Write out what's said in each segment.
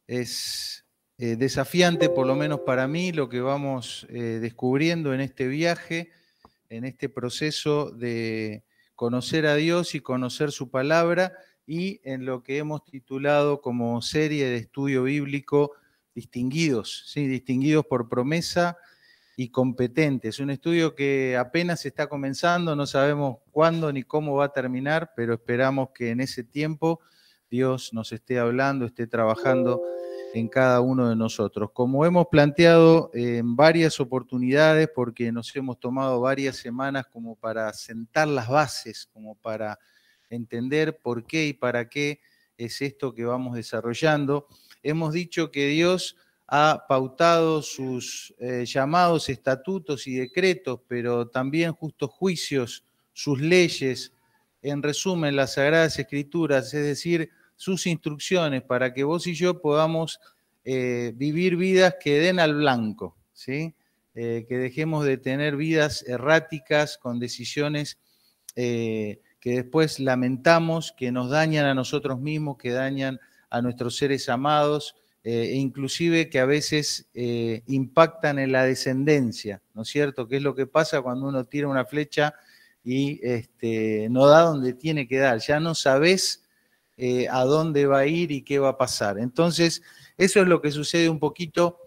Es desafiante, por lo menos para mí, lo que vamos descubriendo en este viaje, en este proceso de conocer a Dios y conocer su palabra, y en lo que hemos titulado como serie de estudio bíblico Distinguidos, ¿sí? Distinguidos por promesa y competentes. Un estudio que apenas está comenzando, no sabemos cuándo ni cómo va a terminar, pero esperamos que en ese tiempo Dios nos esté hablando, esté trabajando en cada uno de nosotros. Como hemos planteado en varias oportunidades, porque nos hemos tomado varias semanas como para sentar las bases, como para entender por qué y para qué es esto que vamos desarrollando, hemos dicho que Dios ha pautado sus llamados estatutos y decretos, pero también justos juicios, sus leyes, en resumen, las Sagradas Escrituras, es decir, sus instrucciones para que vos y yo podamos vivir vidas que den al blanco, ¿sí? Que dejemos de tener vidas erráticas con decisiones que después lamentamos, que nos dañan a nosotros mismos, que dañan a nuestros seres amados, e inclusive que a veces impactan en la descendencia, ¿no es cierto? ¿Qué es lo que pasa cuando uno tira una flecha y no da donde tiene que dar? Ya no sabés a dónde va a ir y qué va a pasar. Entonces, eso es lo que sucede un poquito.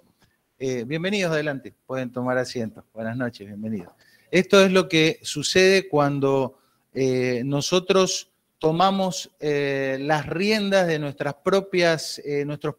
Bienvenidos, adelante, pueden tomar asiento. Buenas noches, bienvenidos. Esto es lo que sucede cuando nosotros tomamos las riendas de nuestros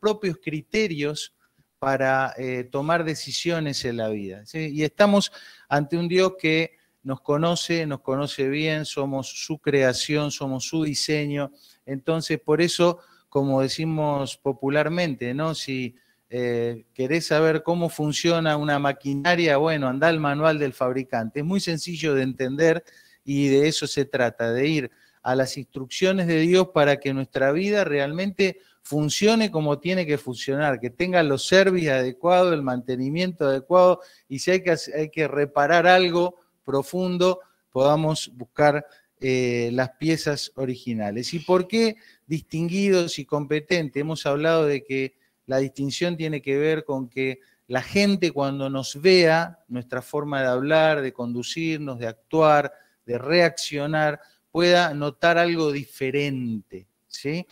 propios criterios para tomar decisiones en la vida, ¿sí? Y estamos ante un Dios que nos conoce bien, somos su creación, somos su diseño. Entonces, por eso, como decimos popularmente, ¿no? Si querés saber cómo funciona una maquinaria, bueno, andá al manual del fabricante. Es muy sencillo de entender y de eso se trata, de ir a las instrucciones de Dios para que nuestra vida realmente funcione como tiene que funcionar, que tenga los servicios adecuados, el mantenimiento adecuado, y si hay que reparar algo profundo, podamos buscar las piezas originales. ¿Y por qué distinguidos y competentes? Hemos hablado de que la distinción tiene que ver con que la gente cuando nos vea, nuestra forma de hablar, de conducirnos, de actuar, de reaccionar, pueda notar algo diferente, ¿sí?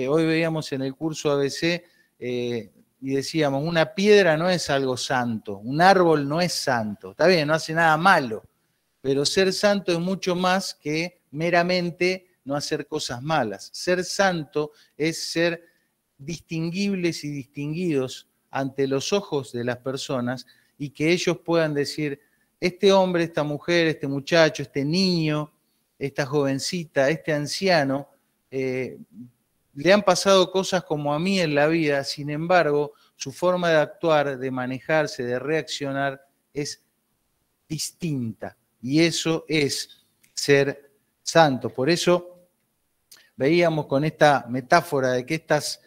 Hoy veíamos en el curso ABC y decíamos, una piedra no es algo santo, un árbol no es santo, está bien, no hace nada malo, pero ser santo es mucho más que meramente no hacer cosas malas. Ser santo es ser distinguibles y distinguidos ante los ojos de las personas y que ellos puedan decir, este hombre, esta mujer, este muchacho, este niño, esta jovencita, este anciano, le han pasado cosas como a mí en la vida, sin embargo, su forma de actuar, de manejarse, de reaccionar es distinta. Y eso es ser santo. Por eso veíamos con esta metáfora de que estas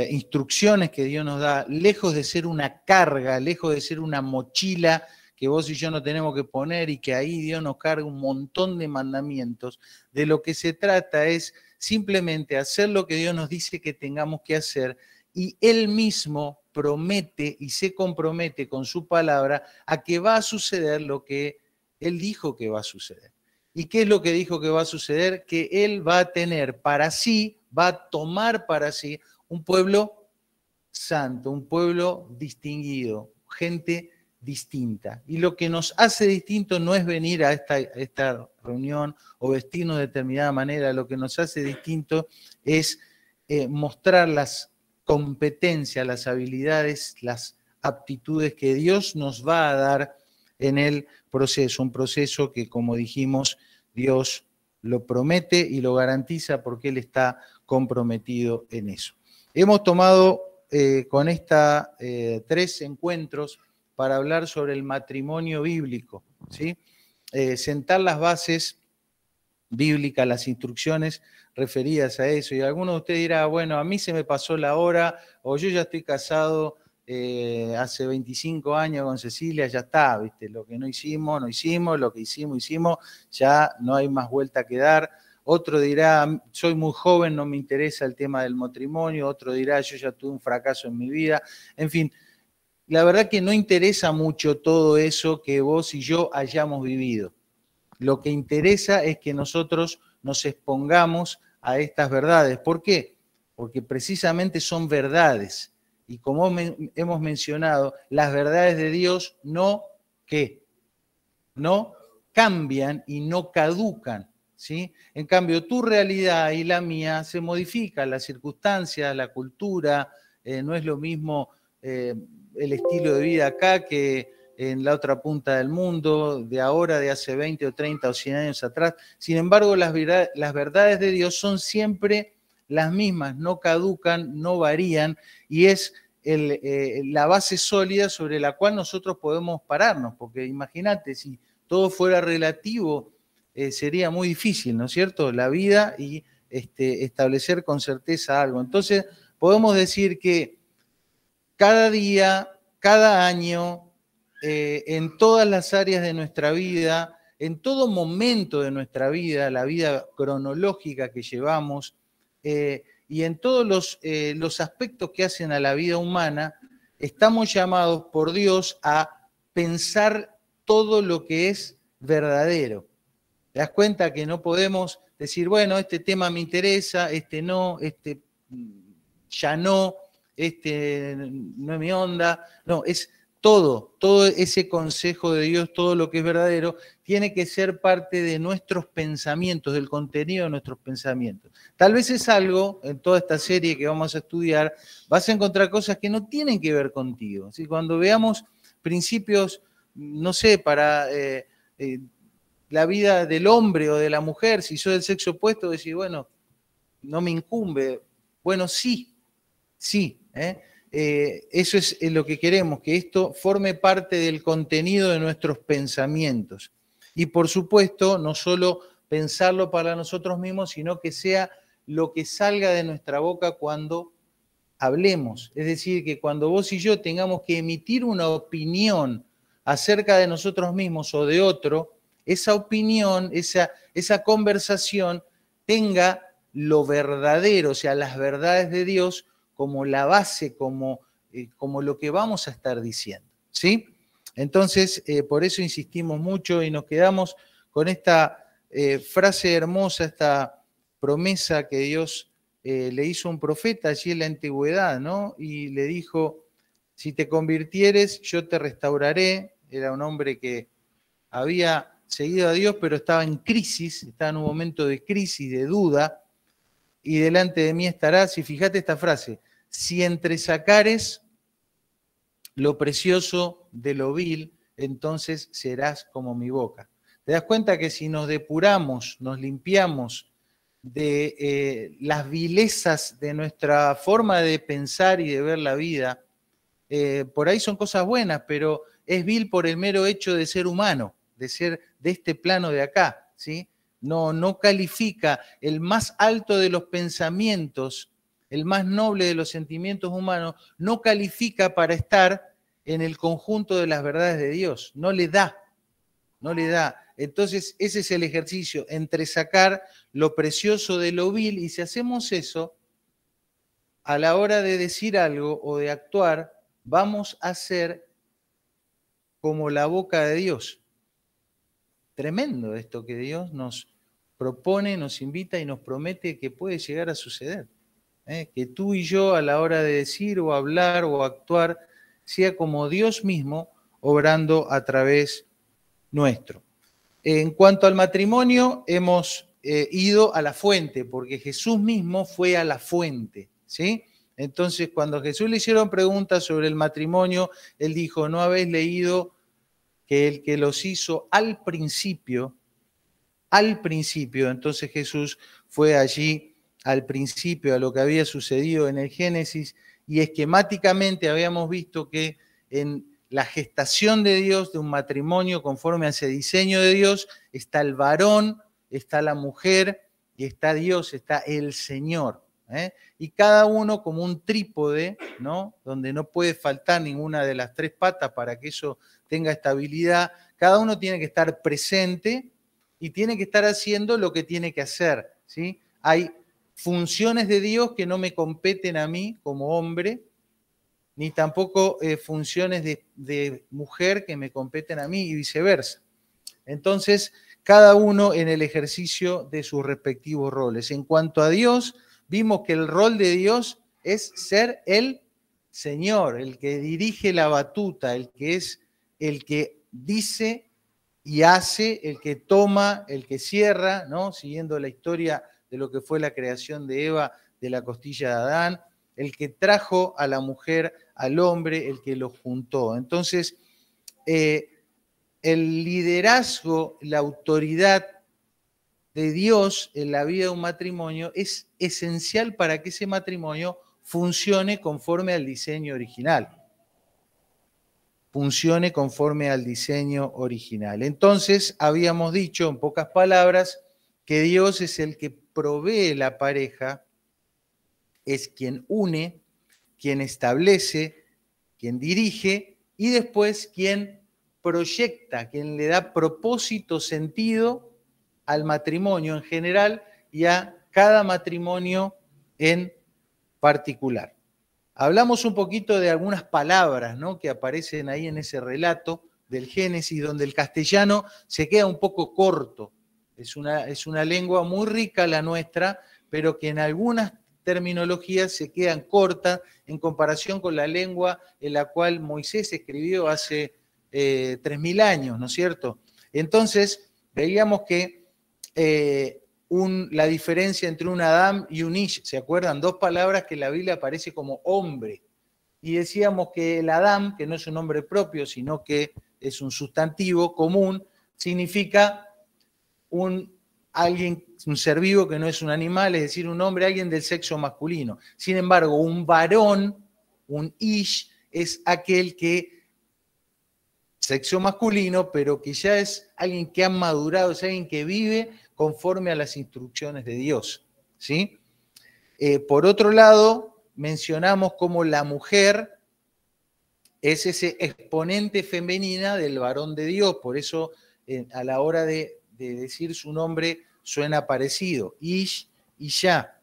instrucciones que Dios nos da, lejos de ser una carga, lejos de ser una mochila que vos y yo no tenemos que poner y que ahí Dios nos carga un montón de mandamientos, de lo que se trata es simplemente hacer lo que Dios nos dice que tengamos que hacer, y Él mismo promete y se compromete con su palabra a que va a suceder lo que Él dijo que va a suceder. ¿Y qué es lo que dijo que va a suceder? Que Él va a tener para sí, va a tomar para sí un pueblo santo, un pueblo distinguido, gente distinta. Y lo que nos hace distinto no es venir a esta reunión o vestirnos de determinada manera, lo que nos hace distinto es mostrar las competencias, las habilidades, las aptitudes que Dios nos va a dar en el proceso, un proceso que, como dijimos, Dios lo promete y lo garantiza porque Él está comprometido en eso. Hemos tomado con esta 3 encuentros para hablar sobre el matrimonio bíblico, ¿sí? Sentar las bases bíblicas, las instrucciones referidas a eso. Y alguno de ustedes dirá, bueno, a mí se me pasó la hora, o yo ya estoy casado hace 25 años con Cecilia, ya está, ¿viste? Lo que no hicimos, no hicimos, lo que hicimos, ya no hay más vuelta que dar. otro dirá, soy muy joven, no me interesa el tema del matrimonio, otro dirá, yo ya tuve un fracaso en mi vida, en fin. La verdad que no interesa mucho todo eso que vos y yo hayamos vivido. Lo que interesa es que nosotros nos expongamos a estas verdades. ¿Por qué? Porque precisamente son verdades. Y como hemos mencionado, las verdades de Dios no, ¿qué? No cambian y no caducan, ¿sí? En cambio, tu realidad y la mía se modifican, las circunstancias, la cultura, no es lo mismo el estilo de vida acá que en la otra punta del mundo, de ahora, de hace 20 o 30 o 100 años atrás. Sin embargo, las verdades de Dios son siempre las mismas, no caducan, no varían, y es la base sólida sobre la cual nosotros podemos pararnos, porque imagínate, si todo fuera relativo, sería muy difícil, ¿no es cierto? La vida y establecer con certeza algo. Entonces, podemos decir que cada día, cada año, en todas las áreas de nuestra vida, en todo momento de nuestra vida, la vida cronológica que llevamos, y en todos los aspectos que hacen a la vida humana, estamos llamados por Dios a pensar todo lo que es verdadero. ¿Te das cuenta que no podemos decir, bueno, este tema me interesa, este no, este ya no, este no es mi onda? No, es todo ese consejo de Dios, todo lo que es verdadero, tiene que ser parte de nuestros pensamientos, del contenido de nuestros pensamientos. Tal vez es algo, en toda esta serie que vamos a estudiar, vas a encontrar cosas que no tienen que ver contigo. ¿Sí? Cuando veamos principios, no sé, para la vida del hombre o de la mujer, si soy del sexo opuesto, decir, bueno, no me incumbe. Bueno, sí, sí. Eso es lo que queremos, que esto forme parte del contenido de nuestros pensamientos. Y por supuesto, no solo pensarlo para nosotros mismos, sino que sea lo que salga de nuestra boca cuando hablemos. Es decir, que cuando vos y yo tengamos que emitir una opinión acerca de nosotros mismos o de otro, esa opinión, esa conversación tenga lo verdadero, o sea, las verdades de Dios como la base, como lo que vamos a estar diciendo, ¿sí? Entonces, por eso insistimos mucho y nos quedamos con esta frase hermosa, esta promesa que Dios le hizo un profeta allí en la antigüedad, ¿no? Y le dijo, si te convirtieres, yo te restauraré. Era un hombre que había seguido a Dios, pero estaba en crisis, estaba en un momento de crisis, de duda, y delante de mí estarás, y fíjate esta frase, si entresacares lo precioso de lo vil, entonces serás como mi boca. ¿Te das cuenta que si nos depuramos, nos limpiamos de las vilezas de nuestra forma de pensar y de ver la vida, por ahí son cosas buenas, pero es vil por el mero hecho de ser humano, de ser de este plano de acá, ¿sí? No califica el más alto de los pensamientos, el más noble de los sentimientos humanos, no califica para estar en el conjunto de las verdades de Dios, no le da. Entonces, ese es el ejercicio, entre sacar lo precioso de lo vil, y si hacemos eso, a la hora de decir algo o de actuar, vamos a ser como la boca de Dios. Tremendo esto que Dios nos propone, nos invita y nos promete que puede llegar a suceder. Que tú y yo a la hora de decir o hablar o actuar, sea como Dios mismo obrando a través nuestro. En cuanto al matrimonio, hemos ido a la fuente, porque Jesús mismo fue a la fuente, ¿sí? Entonces, cuando a Jesús le hicieron preguntas sobre el matrimonio, él dijo, ¿no habéis leído que el que los hizo al principio, entonces Jesús fue allí al principio, a lo que había sucedido en el Génesis, y esquemáticamente habíamos visto que en la gestación de Dios, de un matrimonio conforme a ese diseño de Dios, está el varón, está la mujer y está Dios, está el Señor. Y cada uno como un trípode, ¿no? Donde no puede faltar ninguna de las tres patas para que eso tenga estabilidad. Cada uno tiene que estar presente y tiene que estar haciendo lo que tiene que hacer, ¿sí? Hay funciones de Dios que no me competen a mí como hombre, ni tampoco funciones de mujer que me competen a mí y viceversa. Entonces, cada uno en el ejercicio de sus respectivos roles. En cuanto a Dios, vimos que el rol de Dios es ser el Señor, el que dirige la batuta, el que es el que dice y hace, el que toma, el que cierra, ¿no? Siguiendo la historia de lo que fue la creación de Eva de la costilla de Adán, el que trajo a la mujer al hombre, el que lo juntó. Entonces, el liderazgo, la autoridad de Dios en la vida de un matrimonio es esencial para que ese matrimonio funcione conforme al diseño original. Funcione conforme al diseño original. Entonces, habíamos dicho, en pocas palabras, que Dios es el que provee la pareja, es quien une, quien establece, quien dirige y después quien proyecta, quien le da propósito, sentido al matrimonio en general y a cada matrimonio en particular. Hablamos un poquito de algunas palabras, ¿no?, que aparecen ahí en ese relato del Génesis, donde el castellano se queda un poco corto. Es una lengua muy rica la nuestra, pero que en algunas terminologías se quedan cortas en comparación con la lengua en la cual Moisés escribió hace 3.000 años, ¿no es cierto? Entonces, veíamos que la diferencia entre un Adam y un Ish, ¿se acuerdan? Dos palabras que en la Biblia aparece como hombre. Y decíamos que el Adam, que no es un nombre propio, sino que es un sustantivo común, significa un ser vivo que no es un animal, es decir, un hombre, alguien del sexo masculino. Sin embargo, un varón, un Ish, es aquel que sexo masculino, pero que ya es alguien que ha madurado, es alguien que vive conforme a las instrucciones de Dios, ¿sí? Por otro lado, mencionamos cómo la mujer es ese exponente femenina del varón de Dios, por eso a la hora de decir su nombre suena parecido, Ish y Ya.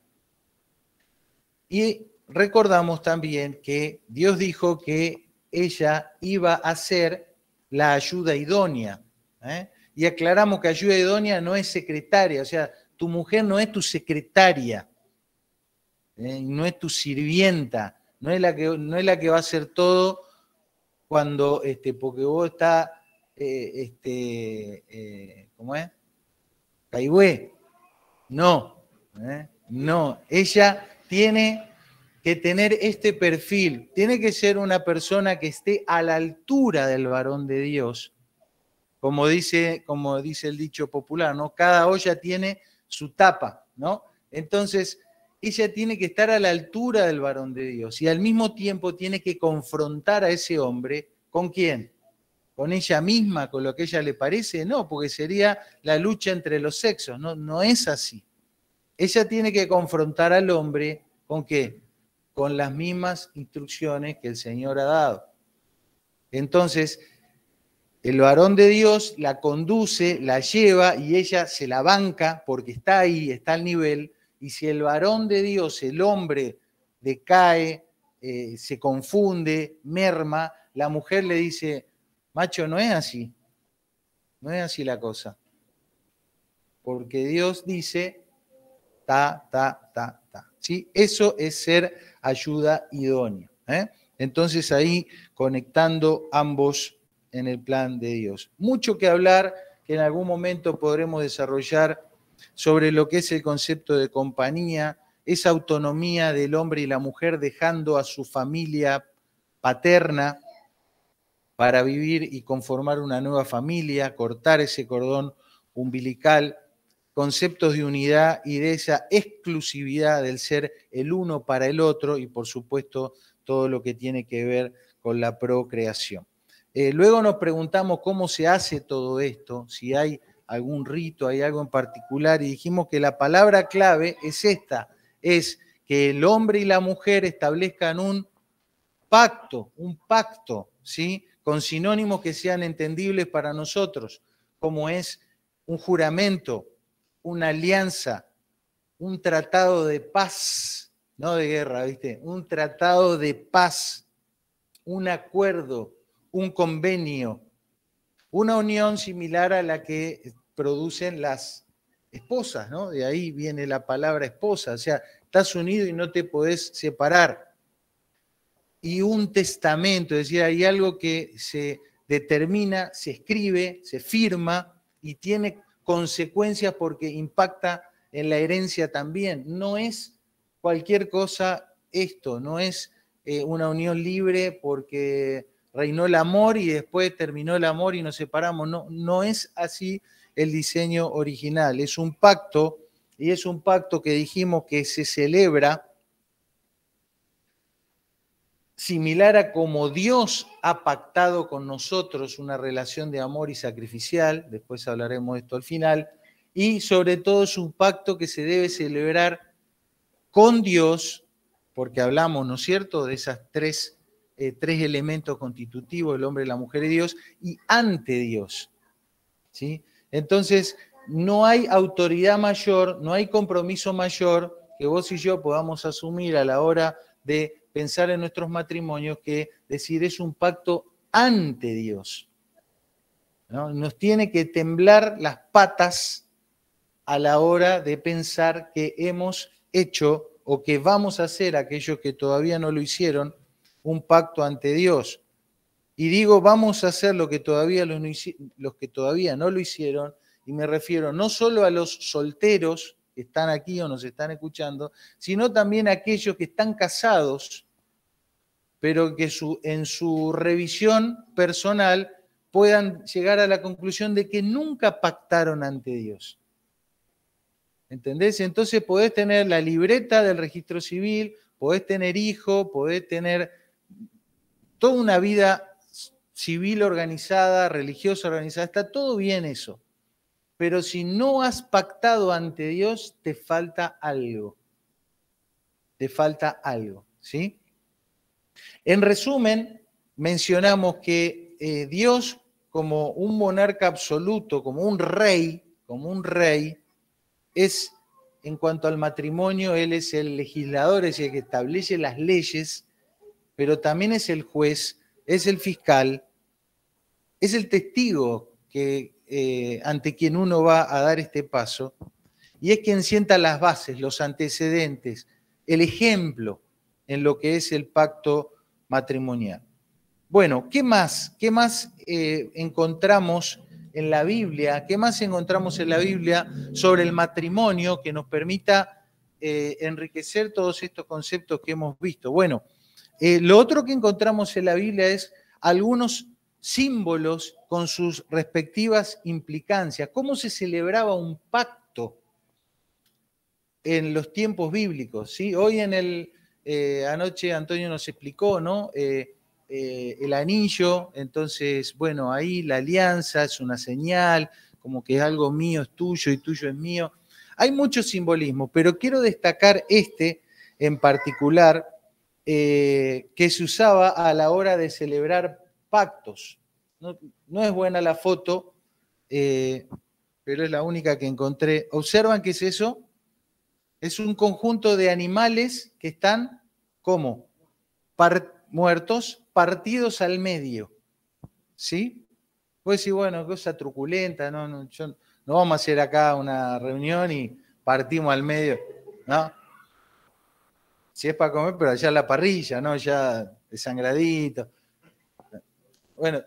Y recordamos también que Dios dijo que ella iba a ser la ayuda idónea, ¿eh? Y aclaramos que ayuda idónea no es secretaria, o sea, tu mujer no es tu secretaria, no es tu sirvienta, no es la que va a hacer todo cuando, porque vos estás, ¿cómo es? Caigüe. No, no, ella tiene que tener este perfil, tiene que ser una persona que esté a la altura del varón de Dios, como dice el dicho popular, ¿no? Cada olla tiene su tapa, ¿no? Entonces, ella tiene que estar a la altura del varón de Dios y al mismo tiempo tiene que confrontar a ese hombre, ¿con quién? ¿Con ella misma, con lo que a ella le parece? No, porque sería la lucha entre los sexos, no es así. Ella tiene que confrontar al hombre, ¿con qué? Con las mismas instrucciones que el Señor ha dado. Entonces, el varón de Dios la conduce, la lleva y ella se la banca porque está ahí, está al nivel. Y si el varón de Dios, el hombre, decae, se confunde, merma, la mujer le dice, macho, no es así, no es así la cosa. Porque Dios dice, ta. ¿Sí? Eso es ser ayuda idónea, ¿eh? Entonces ahí conectando ambos en el plan de Dios. Mucho que hablar, que en algún momento podremos desarrollar sobre lo que es el concepto de compañía, esa autonomía del hombre y la mujer dejando a su familia paterna para vivir y conformar una nueva familia, cortar ese cordón umbilical, conceptos de unidad y de esa exclusividad del ser el uno para el otro y por supuesto todo lo que tiene que ver con la procreación. Luego nos preguntamos cómo se hace todo esto, si hay algún rito, hay algo en particular y dijimos que la palabra clave es esta, es que el hombre y la mujer establezcan un pacto, ¿sí? Con sinónimos que sean entendibles para nosotros, como es un juramento, una alianza, un tratado de paz, no de guerra, ¿viste? Un tratado de paz, un acuerdo, un convenio, una unión similar a la que producen las esposas, ¿no? De ahí viene la palabra esposa, o sea, estás unido y no te podés separar. Y un testamento, es decir, hay algo que se determina, se escribe, se firma y tiene consecuencias porque impacta en la herencia también. No es cualquier cosa esto, no es una unión libre porque reinó el amor y después terminó el amor y nos separamos. No, no es así el diseño original. Es un pacto, y es un pacto que dijimos que se celebra similar a como Dios ha pactado con nosotros una relación de amor y sacrificial, después hablaremos de esto al final, y sobre todo es un pacto que se debe celebrar con Dios, porque hablamos, ¿no es cierto?, de esas tres elementos constitutivos, el hombre, la mujer y Dios, y ante Dios, ¿sí? Entonces, no hay autoridad mayor, no hay compromiso mayor que vos y yo podamos asumir a la hora de pensar en nuestros matrimonios que decir es un pacto ante Dios, ¿no? Nos tiene que temblar las patas a la hora de pensar que hemos hecho o que vamos a hacer, aquellos que todavía no lo hicieron, un pacto ante Dios. Y digo, vamos a hacer lo que todavía los que todavía no lo hicieron, y me refiero no solo a los solteros que están aquí o nos están escuchando, sino también a aquellos que están casados, pero que en su revisión personal puedan llegar a la conclusión de que nunca pactaron ante Dios. ¿Entendés? Entonces podés tener la libreta del registro civil, podés tener hijo, podés tener toda una vida civil organizada, religiosa organizada, está todo bien eso. Pero si no has pactado ante Dios, te falta algo. Te falta algo, ¿sí? En resumen, mencionamos que Dios, como un monarca absoluto, como un rey, es, en cuanto al matrimonio, Él es el legislador, es el que establece las leyes, pero también es el juez, es el fiscal, es el testigo que, ante quien uno va a dar este paso, y es quien sienta las bases, los antecedentes, el ejemplo en lo que es el pacto matrimonial. Bueno, ¿qué más? ¿Qué más encontramos en la Biblia? ¿Qué más encontramos en la Biblia sobre el matrimonio que nos permita enriquecer todos estos conceptos que hemos visto? Bueno, lo otro que encontramos en la Biblia es algunos símbolos con sus respectivas implicancias. ¿Cómo se celebraba un pacto en los tiempos bíblicos? ¿Sí? Hoy anoche Antonio nos explicó, ¿no? El anillo, entonces, bueno, ahí la alianza es una señal, como que algo mío es tuyo y tuyo es mío. Hay mucho simbolismo, pero quiero destacar este en particular, que se usaba a la hora de celebrar pactos. No es buena la foto, pero es la única que encontré. ¿Observan qué es eso? Es un conjunto de animales que están, ¿cómo? Muertos, partidos al medio. ¿Sí? Pues sí, bueno, cosa truculenta, no vamos a hacer acá una reunión y partimos al medio, ¿no? Si es para comer, pero allá la parrilla, ¿no? Ya desangradito. Bueno,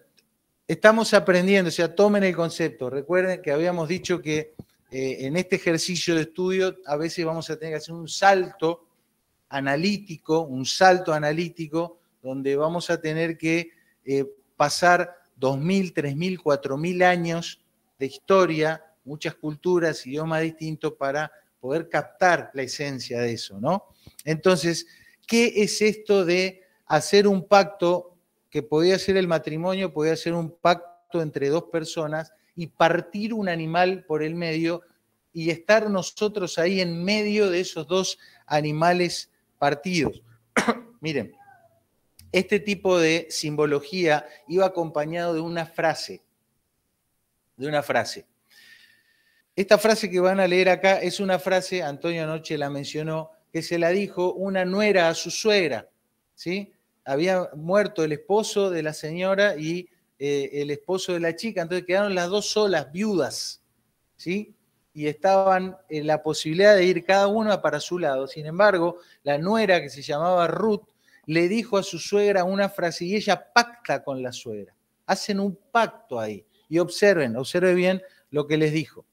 estamos aprendiendo, o sea, tomen el concepto. Recuerden que habíamos dicho que en este ejercicio de estudio a veces vamos a tener que hacer un salto analítico, donde vamos a tener que pasar 2.000, 3.000, 4.000 años de historia, muchas culturas, idiomas distintos para poder captar la esencia de eso, ¿no? Entonces, ¿qué es esto de hacer un pacto que podía ser el matrimonio, podía ser un pacto entre dos personas y partir un animal por el medio y estar nosotros ahí en medio de esos dos animales partidos? Miren, este tipo de simbología iba acompañado de una frase. Esta frase que van a leer acá es una frase, Antonio anoche la mencionó, que se la dijo una nuera a su suegra, ¿sí? Había muerto el esposo de la señora y el esposo de la chica, entonces quedaron las dos solas, viudas, ¿sí? Y estaban en la posibilidad de ir cada una para su lado. Sin embargo, la nuera, que se llamaba Ruth, le dijo a su suegra una frase y ella pacta con la suegra. Hacen un pacto ahí. Y observen bien lo que les dijo.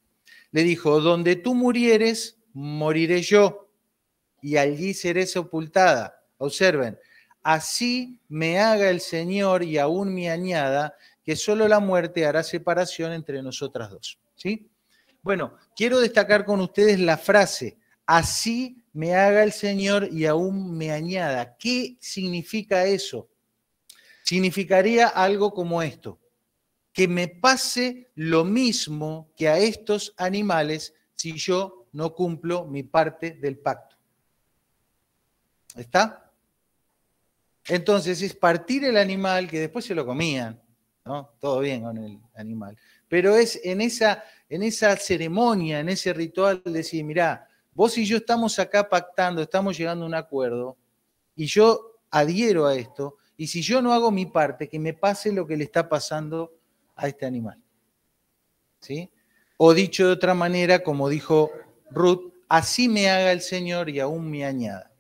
Le dijo, donde tú murieres, moriré yo, y allí seré sepultada. Observen, así me haga el Señor y aún me añada, que solo la muerte hará separación entre nosotras dos. ¿Sí? Bueno, quiero destacar con ustedes la frase, así me haga el Señor y aún me añada. ¿Qué significa eso? Significaría algo como esto, que me pase lo mismo que a estos animales si yo no cumplo mi parte del pacto. ¿Está? Entonces es partir el animal, que después se lo comían, ¿no? Todo bien con el animal. Pero es en esa ceremonia, en ese ritual, decir, mirá, vos y yo estamos acá pactando, estamos llegando a un acuerdo, y yo adhiero a esto, y si yo no hago mi parte, que me pase lo que le está pasando a este animal. ¿Sí? O dicho de otra manera, como dijo Ruth, así me haga el Señor y aún me añada.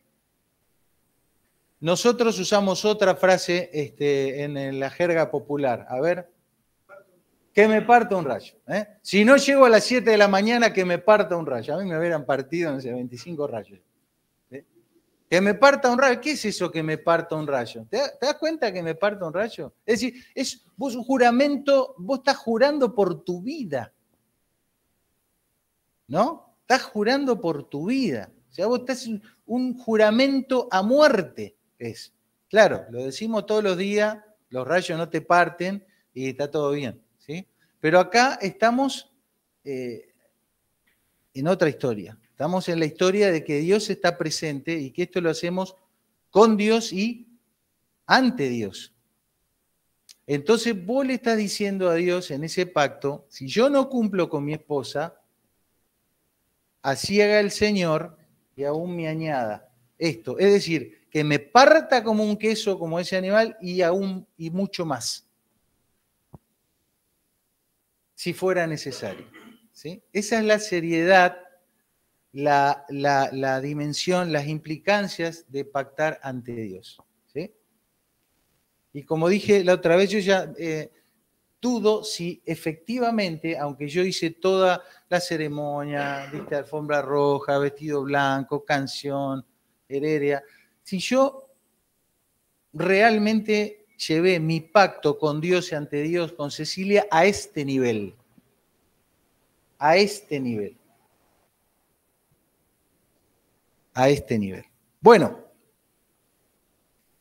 Nosotros usamos otra frase en la jerga popular. A ver, que me parta un rayo. Si no llego a las 7 de la mañana, que me parta un rayo. A mí me hubieran partido, no sé, 25 rayos. Que me parta un rayo. ¿Qué es eso que me parta un rayo? ¿Te das cuenta que me parta un rayo? Es decir, vos un juramento, vos estás jurando por tu vida. ¿No? Estás jurando por tu vida. O sea, vos estás un juramento a muerte. Es. Claro, lo decimos todos los días, los rayos no te parten y está todo bien. ¿Sí? Pero acá estamos en otra historia. Estamos en la historia de que Dios está presente y que esto lo hacemos con Dios y ante Dios. Entonces vos le estás diciendo a Dios en ese pacto, si yo no cumplo con mi esposa, así haga el Señor y aún me añada esto. Es decir, que me parta como un queso, como ese animal, y mucho más, si fuera necesario. ¿Sí? Esa es la seriedad, la dimensión, las implicancias de pactar ante Dios. ¿Sí? Y como dije la otra vez, yo ya dudo si efectivamente, aunque yo hice toda la ceremonia, viste, alfombra roja, vestido blanco, canción, heredia, si yo realmente llevé mi pacto con Dios y ante Dios, con Cecilia, a este nivel. A este nivel. A este nivel. Bueno,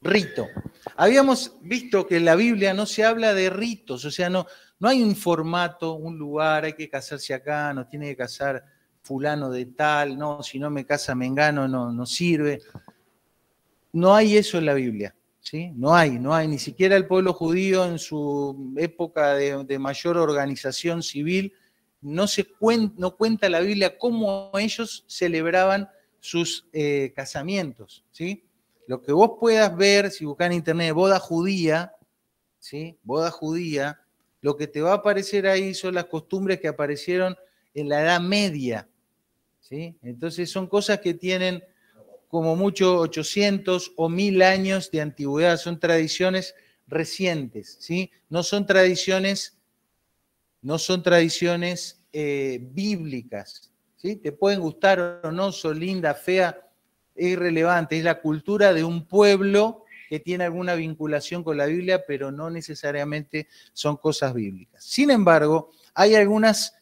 rito. Habíamos visto que en la Biblia no se habla de ritos, o sea, no hay un formato, un lugar, hay que casarse acá, nos tiene que casar fulano de tal, no, si no me casa mengano no sirve. No hay eso en la Biblia, ¿sí? No hay, ni siquiera el pueblo judío en su época de mayor organización civil, no cuenta la Biblia cómo ellos celebraban sus casamientos, ¿sí? Lo que vos puedas ver, si buscás en internet, boda judía, ¿sí? Boda judía, lo que te va a aparecer ahí son las costumbres que aparecieron en la Edad Media, ¿sí? Entonces son cosas que tienen como mucho 800 o 1000 años de antigüedad, son tradiciones recientes, ¿sí? No son tradiciones bíblicas, ¿sí? Te pueden gustar o no, son lindas, feas, es irrelevante, es la cultura de un pueblo que tiene alguna vinculación con la Biblia, pero no necesariamente son cosas bíblicas. Sin embargo, hay algunas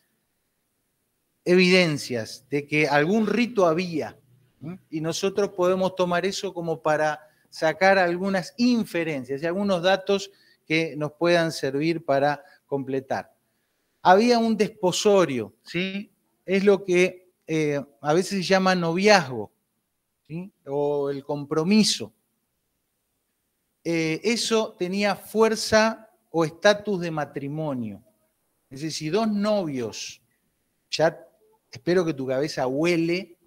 evidencias de que algún rito había, y nosotros podemos tomar eso como para sacar algunas inferencias y algunos datos que nos puedan servir para completar. Había un desposorio, ¿sí? Es lo que a veces se llama noviazgo, ¿sí? O el compromiso. Eso tenía fuerza o estatus de matrimonio. Es decir, si dos novios ya espero que tu cabeza huele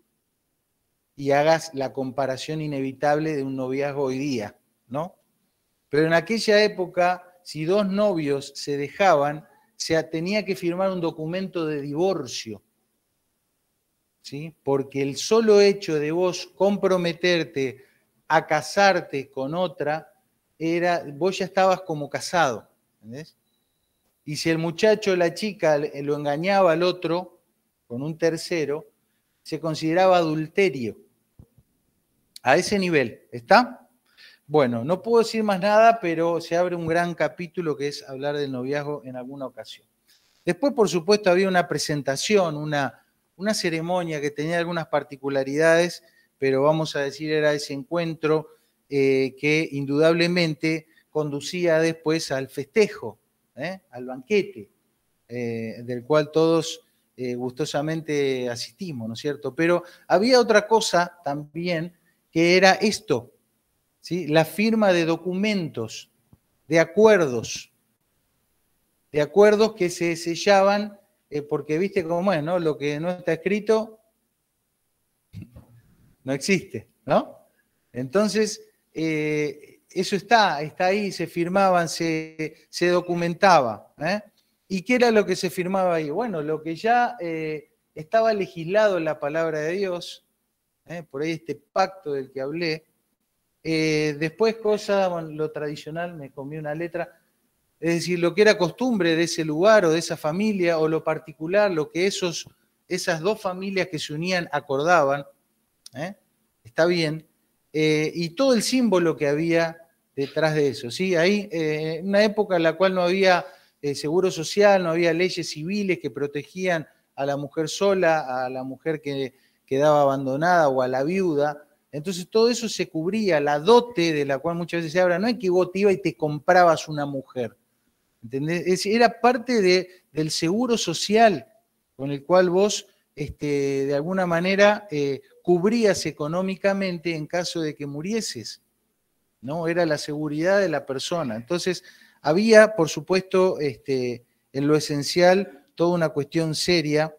y hagas la comparación inevitable de un noviazgo hoy día, ¿no? Pero en aquella época, si dos novios se dejaban, tenía que firmar un documento de divorcio, ¿sí? Porque el solo hecho de vos comprometerte a casarte con otra, vos ya estabas como casado, ¿entendés? Y si el muchacho o la chica lo engañaba al otro con un tercero, se consideraba adulterio. A ese nivel, ¿está? Bueno, no puedo decir más nada, pero se abre un gran capítulo que es hablar del noviazgo en alguna ocasión. Después, por supuesto, había una presentación, una ceremonia que tenía algunas particularidades, pero vamos a decir era ese encuentro que indudablemente conducía después al festejo, al banquete, del cual todos gustosamente asistimos, ¿no es cierto? Pero había otra cosa también que era esto, ¿sí? La firma de documentos, de acuerdos que se sellaban, porque viste cómo es, ¿no? Lo que no está escrito no existe, ¿no? Entonces, eso está ahí, se firmaban, se documentaba. ¿Y qué era lo que se firmaba ahí? Bueno, lo que ya estaba legislado en la palabra de Dios, por ahí este pacto del que hablé. Después bueno, lo tradicional, me comí una letra, es decir, lo que era costumbre de ese lugar o de esa familia, o lo particular, lo que esas dos familias que se unían acordaban, está bien, y todo el símbolo que había detrás de eso. ¿Sí? Ahí, en una época en la cual no había seguro social, no había leyes civiles que protegían a la mujer sola, a la mujer que quedaba abandonada o a la viuda. Entonces todo eso se cubría, la dote de la cual muchas veces se habla, no es que vos te ibas y te comprabas una mujer, ¿entendés? Era parte del seguro social con el cual vos, de alguna manera, cubrías económicamente en caso de que murieses, ¿no? Era la seguridad de la persona. Entonces, había, por supuesto, en lo esencial, toda una cuestión seria,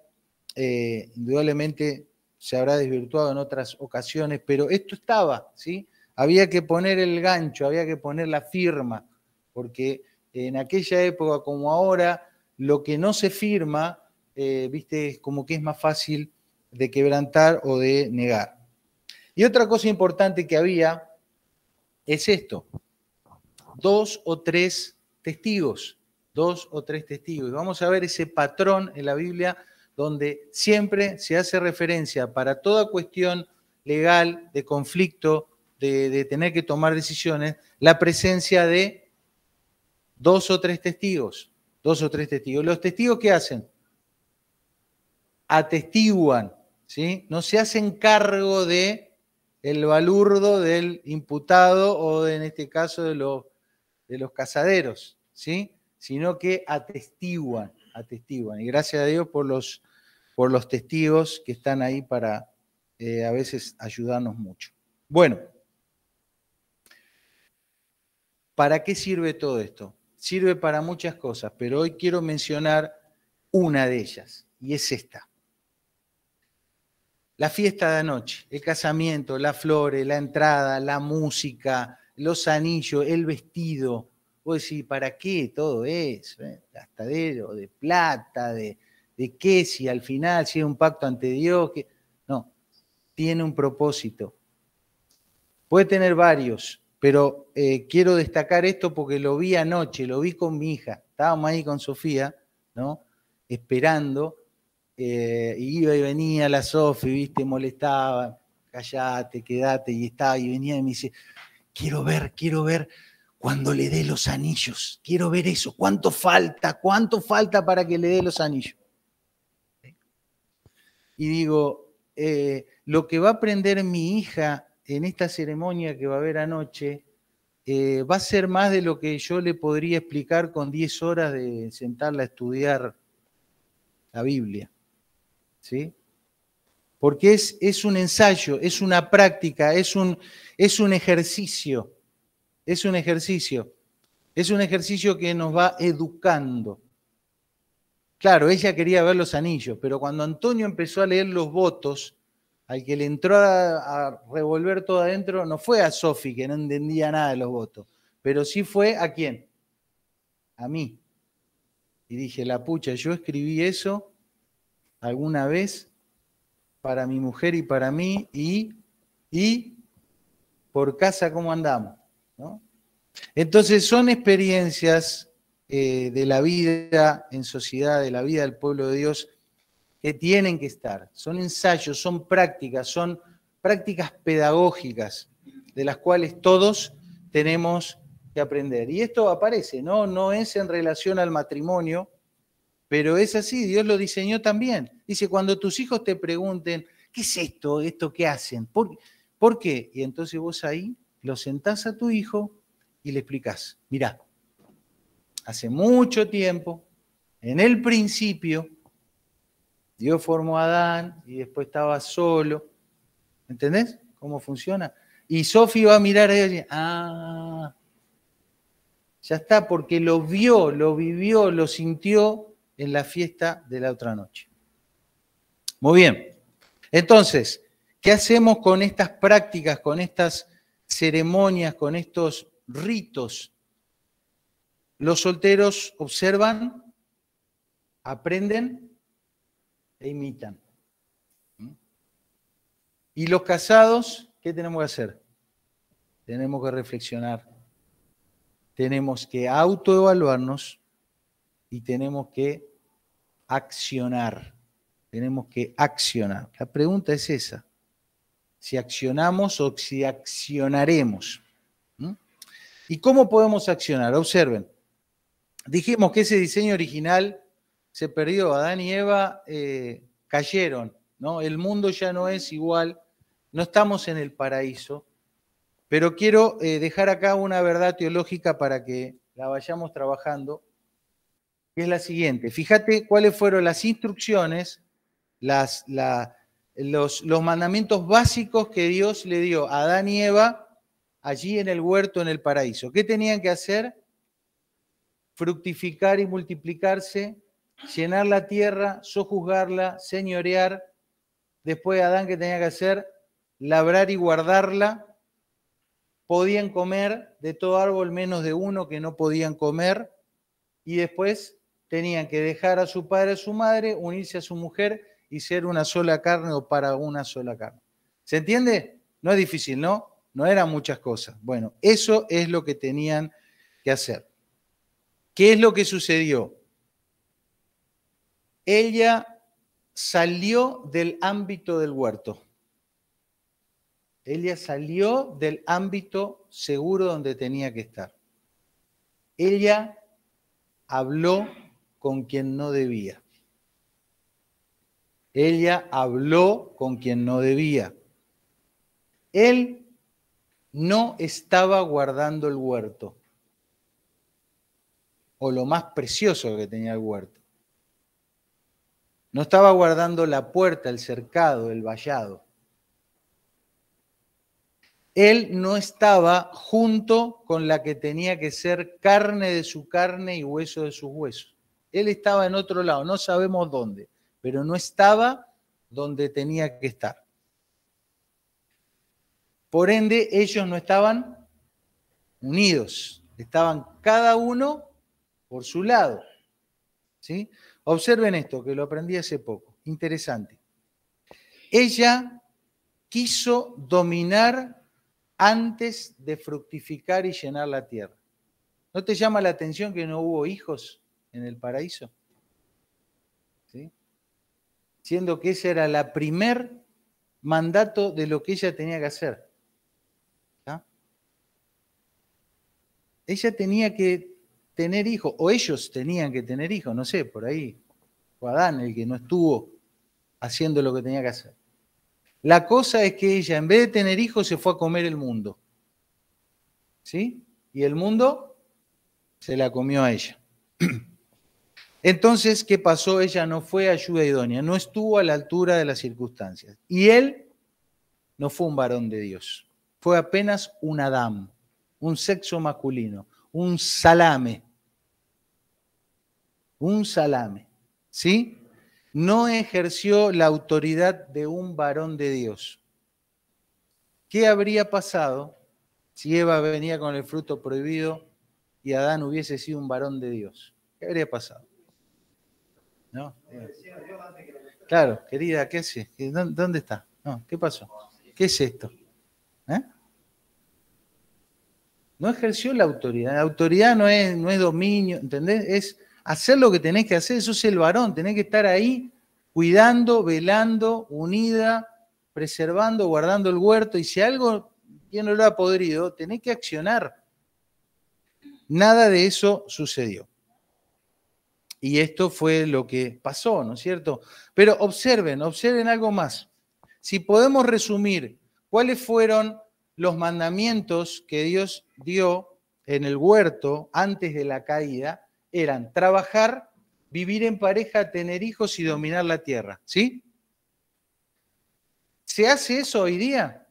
indudablemente se habrá desvirtuado en otras ocasiones, pero esto estaba, ¿sí? Había que poner el gancho, había que poner la firma, porque en aquella época como ahora, lo que no se firma, viste, es como que es más fácil de quebrantar o de negar. Y otra cosa importante que había es esto, 2 o 3 testigos, 2 o 3 testigos. Y vamos a ver ese patrón en la Biblia donde siempre se hace referencia para toda cuestión legal, de conflicto, de tener que tomar decisiones, la presencia de 2 o 3 testigos. 2 o 3 testigos. ¿Los testigos qué hacen? Atestiguan, ¿sí? No se hacen cargo de el balurdo del imputado o en este caso de los casaderos, ¿sí? Sino que atestiguan. Y gracias a Dios por los testigos que están ahí para a veces ayudarnos mucho. Bueno, ¿para qué sirve todo esto? Sirve para muchas cosas, pero hoy quiero mencionar una de ellas, y es esta. La fiesta de anoche, el casamiento, las flores, la entrada, la música, los anillos, el vestido. Vos decís, ¿para qué todo eso? Gastadero de plata, de qué, si al final, si es un pacto ante Dios. No, tiene un propósito. Puede tener varios, pero quiero destacar esto porque lo vi anoche, lo vi con mi hija. Estábamos ahí con Sofía, ¿no? Esperando. Iba y venía la Sofi, viste, molestaba, callate, quedate, y estaba, y venía y me dice, quiero ver cuando le dé los anillos, quiero ver eso, cuánto falta para que le dé los anillos. Y digo, lo que va a aprender mi hija en esta ceremonia que va a haber anoche, va a ser más de lo que yo le podría explicar con 10 horas de sentarla a estudiar la Biblia. ¿Sí? Porque es un ensayo, es una práctica, es un ejercicio, es un ejercicio que nos va educando. Claro, ella quería ver los anillos, pero cuando Antonio empezó a leer los votos, al que le entró a revolver todo adentro, no fue a Sofi, que no entendía nada de los votos, pero sí fue ¿a quién? A mí. Y dije, la pucha, yo escribí eso alguna vez para mi mujer y para mí, y por casa cómo andamos, ¿no? Entonces son experiencias de la vida en sociedad, de la vida del pueblo de Dios, que tienen que estar. Son ensayos, son prácticas pedagógicas de las cuales todos tenemos que aprender. Y esto aparece, ¿no? No es en relación al matrimonio, pero es así, Dios lo diseñó también. Dice, cuando tus hijos te pregunten, ¿qué es esto? ¿Esto qué hacen? ¿Por qué? Y entonces vos ahí lo sentás a tu hijo y le explicás, mirá, hace mucho tiempo, en el principio, Dios formó a Adán y después estaba solo. ¿Entendés cómo funciona? Y Sofi va a mirar a ella y dice, ya está, porque lo vio, lo vivió, lo sintió en la fiesta de la otra noche. Muy bien. Entonces, ¿qué hacemos con estas prácticas, con estas ceremonias, con estos ritos? Los solteros observan, aprenden e imitan. Y los casados, ¿qué tenemos que hacer? Tenemos que reflexionar, tenemos que autoevaluarnos y tenemos que accionar. Tenemos que accionar. La pregunta es esa, si accionamos o si accionaremos. ¿Y cómo podemos accionar? Observen, dijimos que ese diseño original se perdió, Adán y Eva cayeron, ¿no? El mundo ya no es igual, no estamos en el paraíso, pero quiero dejar acá una verdad teológica para que la vayamos trabajando, que es la siguiente. Fíjate cuáles fueron las instrucciones, los mandamientos básicos que Dios le dio a Adán y Eva allí en el huerto, en el paraíso. ¿Qué tenían que hacer? Fructificar y multiplicarse, llenar la tierra, sojuzgarla, señorear. Después Adán, ¿qué tenía que hacer? Labrar y guardarla. Podían comer de todo árbol menos de uno que no podían comer. Y después tenían que dejar a su padre y a su madre, unirse a su mujer y ser una sola carne o para una sola carne. ¿Se entiende? No es difícil, ¿no? No eran muchas cosas. Bueno, eso es lo que tenían que hacer. ¿Qué es lo que sucedió? Ella salió del ámbito del huerto. Ella salió del ámbito seguro donde tenía que estar. Ella habló con quien no debía. Ella habló con quien no debía. Él no estaba guardando el huerto, o lo más precioso que tenía el huerto. No estaba guardando la puerta, el cercado, el vallado. Él no estaba junto con la que tenía que ser carne de su carne y hueso de sus huesos. Él estaba en otro lado, no sabemos dónde, pero no estaba donde tenía que estar. Por ende, ellos no estaban unidos, estaban cada uno por su lado. ¿Sí? Observen esto, que lo aprendí hace poco, interesante. Ella quiso dominar antes de fructificar y llenar la tierra. ¿No te llama la atención que no hubo hijos en el paraíso? ¿Sí? Siendo que ese era el primer mandato de lo que ella tenía que hacer. ¿Ah? Ella tenía que tener hijos, o ellos tenían que tener hijos, no sé, por ahí fue Adán el que no estuvo haciendo lo que tenía que hacer. La cosa es que ella, en vez de tener hijos, se fue a comer el mundo. ¿Sí? Y el mundo se la comió a ella. Entonces, ¿qué pasó? Ella no fue ayuda idónea, no estuvo a la altura de las circunstancias. Y él no fue un varón de Dios, fue apenas un Adán, un sexo masculino, un salame. Un salame. ¿sí? No ejerció la autoridad de un varón de Dios. ¿Qué habría pasado si Eva venía con el fruto prohibido y Adán hubiese sido un varón de Dios? ¿Qué habría pasado? ¿No? Claro, querida, ¿qué hace? ¿Dónde está? No, ¿qué pasó? ¿Qué es esto? ¿Eh? No ejerció la autoridad. La autoridad no es dominio, ¿entendés? Es hacer lo que tenés que hacer. Eso es el varón. Tenés que estar ahí cuidando, velando, unida, preservando, guardando el huerto. Y si algo tiene olor a podrido, tenés que accionar. Nada de eso sucedió. Y esto fue lo que pasó, ¿no es cierto? Pero observen algo más. Si podemos resumir cuáles fueron los mandamientos que Dios dio en el huerto antes de la caída, eran trabajar, vivir en pareja, tener hijos y dominar la tierra, ¿sí? ¿Se hace eso hoy día?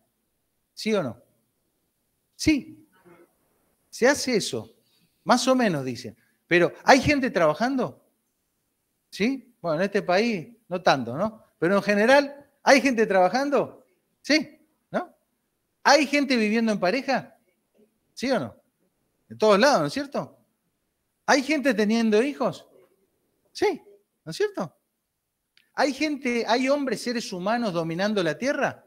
¿Sí o no? Sí, se hace eso. Más o menos dicen. Pero ¿hay gente trabajando? ¿Sí? Bueno, en este país no tanto, ¿no? Pero en general, ¿hay gente trabajando? Sí, ¿no? ¿Hay gente viviendo en pareja? ¿Sí o no? De todos lados, ¿no es cierto? ¿Hay gente teniendo hijos? Sí, ¿no es cierto? ¿Hay gente, hay hombres, seres humanos dominando la tierra?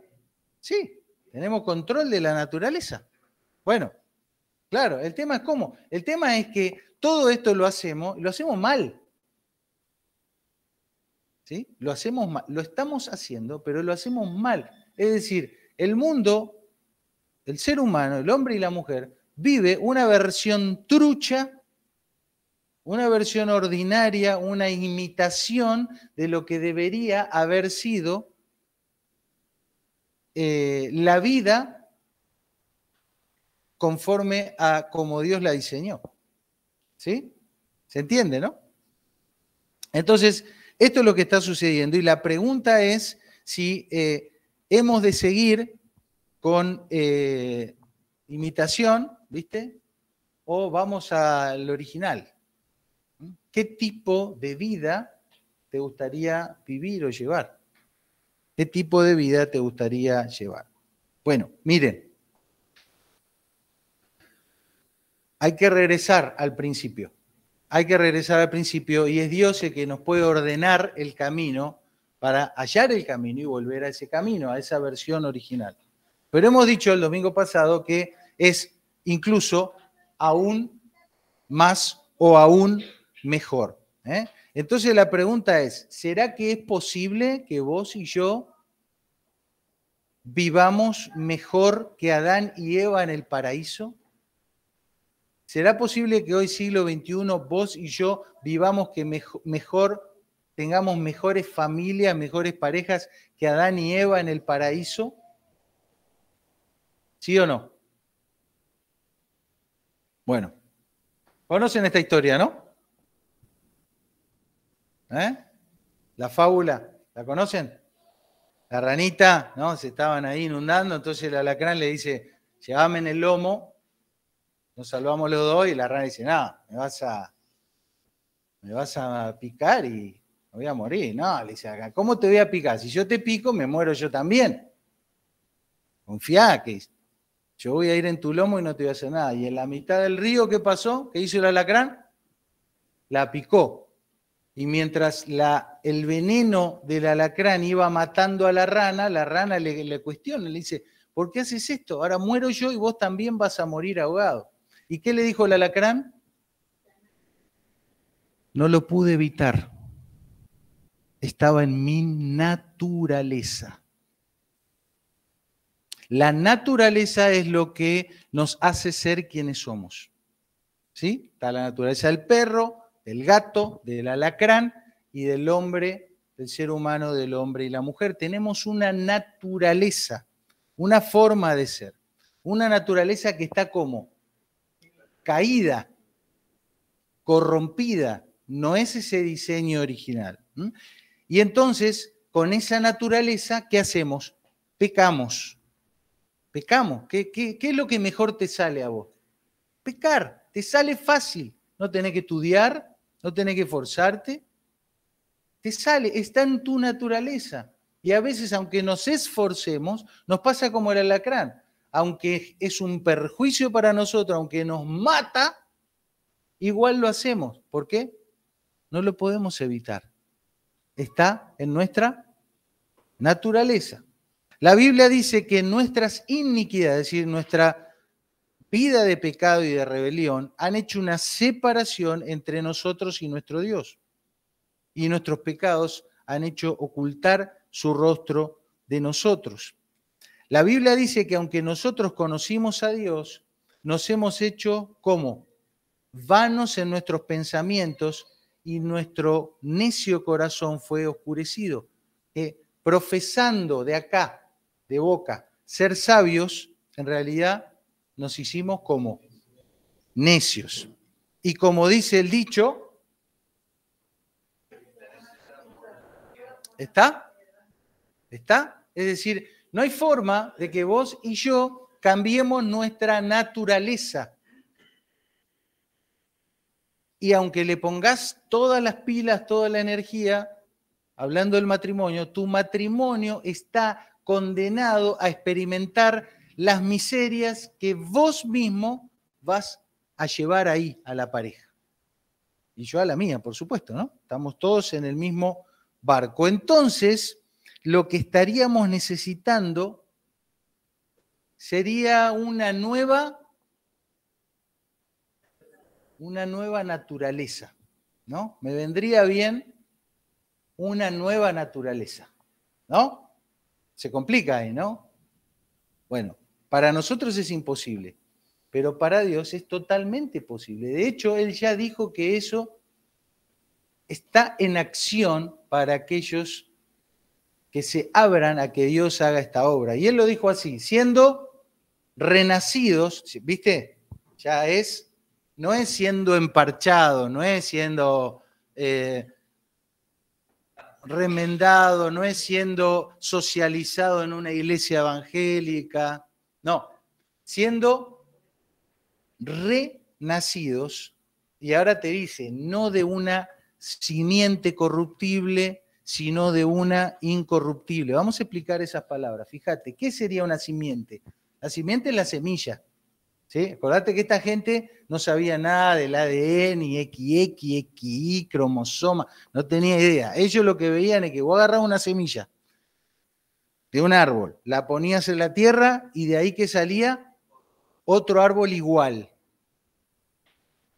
Sí, tenemos control de la naturaleza. Bueno, claro, el tema es cómo. El tema es que todo esto lo hacemos mal. ¿Sí? Lo hacemos mal, lo estamos haciendo, pero lo hacemos mal. Es decir, el mundo, el ser humano, el hombre y la mujer, vive una versión trucha, una versión ordinaria, una imitación de lo que debería haber sido la vida conforme a como Dios la diseñó. ¿Sí? ¿Se entiende, no? Entonces, esto es lo que está sucediendo y la pregunta es si hemos de seguir con imitación, ¿viste? O vamos al original. ¿Qué tipo de vida te gustaría vivir o llevar? ¿Qué tipo de vida te gustaría llevar? Bueno, miren, hay que regresar al principio. Hay que regresar al principio y es Dios el que nos puede ordenar el camino para hallar el camino y volver a ese camino, a esa versión original. Pero hemos dicho el domingo pasado que es incluso aún más o aún mejor. Entonces la pregunta es, ¿será que es posible que vos y yo vivamos mejor que Adán y Eva en el paraíso? ¿Será posible que hoy, siglo XXI, vos y yo vivamos que mejor, tengamos mejores familias, mejores parejas que Adán y Eva en el paraíso? ¿Sí o no? Bueno, conocen esta historia, ¿no? La fábula, ¿la conocen? La ranita, ¿no? Se estaban ahí inundando, entonces el alacrán le dice, llévame en el lomo, nos salvamos los dos, y la rana dice, no, me vas a picar y me voy a morir. No, le dice acá, ¿cómo te voy a picar? Si yo te pico, me muero yo también. Confiá que yo voy a ir en tu lomo y no te voy a hacer nada. Y en la mitad del río, ¿qué pasó? ¿Qué hizo el alacrán? La picó. Y mientras el veneno del alacrán iba matando a la rana le cuestiona, le dice, ¿por qué haces esto? Ahora muero yo y vos también vas a morir ahogado. ¿Y qué le dijo el alacrán? No lo pude evitar. Estaba en mi naturaleza. La naturaleza es lo que nos hace ser quienes somos. ¿Sí? Está la naturaleza del perro, del gato, del alacrán y del hombre, del ser humano, del hombre y la mujer. Tenemos una naturaleza, una forma de ser. Una naturaleza que está como caída, corrompida. No es ese diseño original. Y entonces, con esa naturaleza, ¿qué hacemos? Pecamos. Pecamos. ¿Qué es lo que mejor te sale a vos? Pecar. Te sale fácil. No tenés que estudiar, no tenés que esforzarte. te sale, está en tu naturaleza. Y a veces, aunque nos esforcemos, nos pasa como el alacrán. Aunque es un perjuicio para nosotros, aunque nos mata, igual lo hacemos. ¿Por qué? No lo podemos evitar. Está en nuestra naturaleza. La Biblia dice que nuestras iniquidades, es decir, nuestra vida de pecado y de rebelión, han hecho una separación entre nosotros y nuestro Dios. Y nuestros pecados han hecho ocultar su rostro de nosotros. La Biblia dice que aunque nosotros conocimos a Dios, nos hemos hecho como vanos en nuestros pensamientos y nuestro necio corazón fue oscurecido. Profesando de acá, de boca, ser sabios, en realidad nos hicimos como necios. Y como dice el dicho, ¿está? ¿Está? Es decir, no hay forma de que vos y yo cambiemos nuestra naturaleza. Y aunque le pongas todas las pilas, toda la energía, hablando del matrimonio, tu matrimonio está condenado a experimentar las miserias que vos mismo vas a llevar ahí a la pareja. Y yo a la mía, por supuesto, ¿no? Estamos todos en el mismo barco. Entonces, lo que estaríamos necesitando sería una nueva naturaleza, ¿no? Me vendría bien una nueva naturaleza, ¿no? Se complica ahí, ¿no? Bueno, para nosotros es imposible, pero para Dios es totalmente posible. De hecho, Él ya dijo que eso está en acción para aquellos que se abran a que Dios haga esta obra. Y Él lo dijo así, siendo renacidos, ¿viste? Ya es, no es siendo emparchado, no es siendo remendado, no es siendo socializado en una iglesia evangélica, no, siendo renacidos, y ahora te dice, no de una simiente corruptible, sino de una incorruptible. Vamos a explicar esas palabras. Fíjate, ¿qué sería una simiente? La simiente es la semilla. ¿Sí? Acordate que esta gente no sabía nada del ADN, ni XX, XY, cromosoma, no tenía idea. Ellos lo que veían es que vos agarrabas una semilla de un árbol, la ponías en la tierra y de ahí que salía otro árbol igual.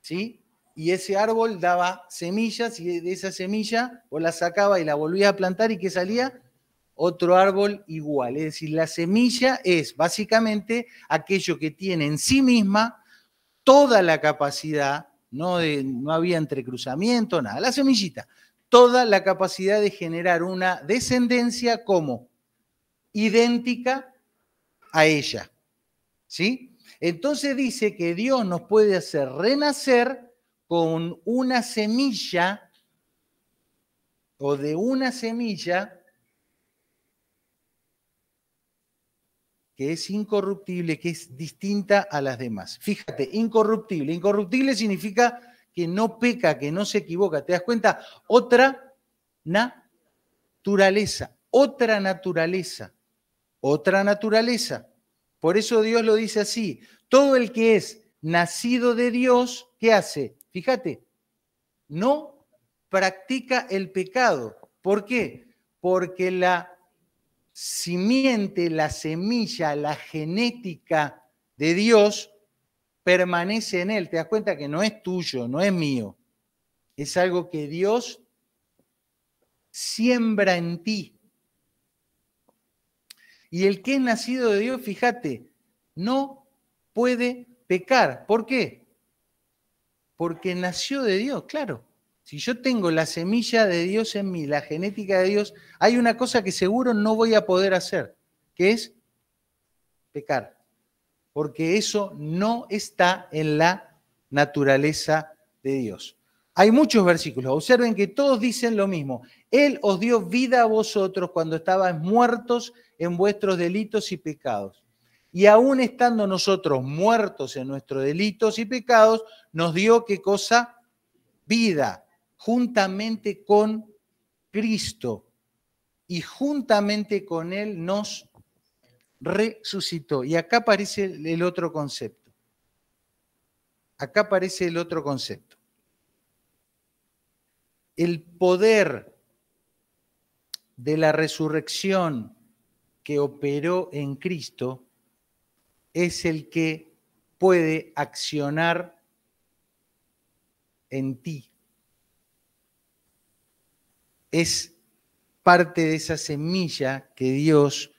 ¿Sí? Y ese árbol daba semillas y de esa semilla vos la sacabas y la volvías a plantar y ¿qué salía? Otro árbol igual. Es decir, la semilla es básicamente aquello que tiene en sí misma toda la capacidad, no había entrecruzamiento, nada, la semillita, toda la capacidad de generar una descendencia como idéntica a ella. ¿Sí? Entonces dice que Dios nos puede hacer renacer con una semilla o de una semilla que es incorruptible, que es distinta a las demás. Fíjate, incorruptible. Incorruptible significa que no peca, que no se equivoca. ¿Te das cuenta? Otra naturaleza, otra naturaleza, otra naturaleza. Por eso Dios lo dice así. Todo el que es nacido de Dios, ¿qué hace? Fíjate, no practica el pecado. ¿Por qué? Porque la simiente, la semilla, la genética de Dios permanece en él. Te das cuenta que no es tuyo, no es mío. Es algo que Dios siembra en ti. Y el que es nacido de Dios, fíjate, no puede pecar. ¿Por qué? Porque nació de Dios, claro. Si yo tengo la semilla de Dios en mí, la genética de Dios, hay una cosa que seguro no voy a poder hacer, que es pecar. Porque eso no está en la naturaleza de Dios. Hay muchos versículos, observen que todos dicen lo mismo. Él os dio vida a vosotros cuando estabais muertos en vuestros delitos y pecados. Y aún estando nosotros muertos en nuestros delitos y pecados, nos dio, ¿qué cosa? Vida, juntamente con Cristo y juntamente con Él nos resucitó. Y acá aparece el otro concepto. Acá aparece el otro concepto. El poder de la resurrección que operó en Cristo es el que puede accionar en ti. Es parte de esa semilla que Dios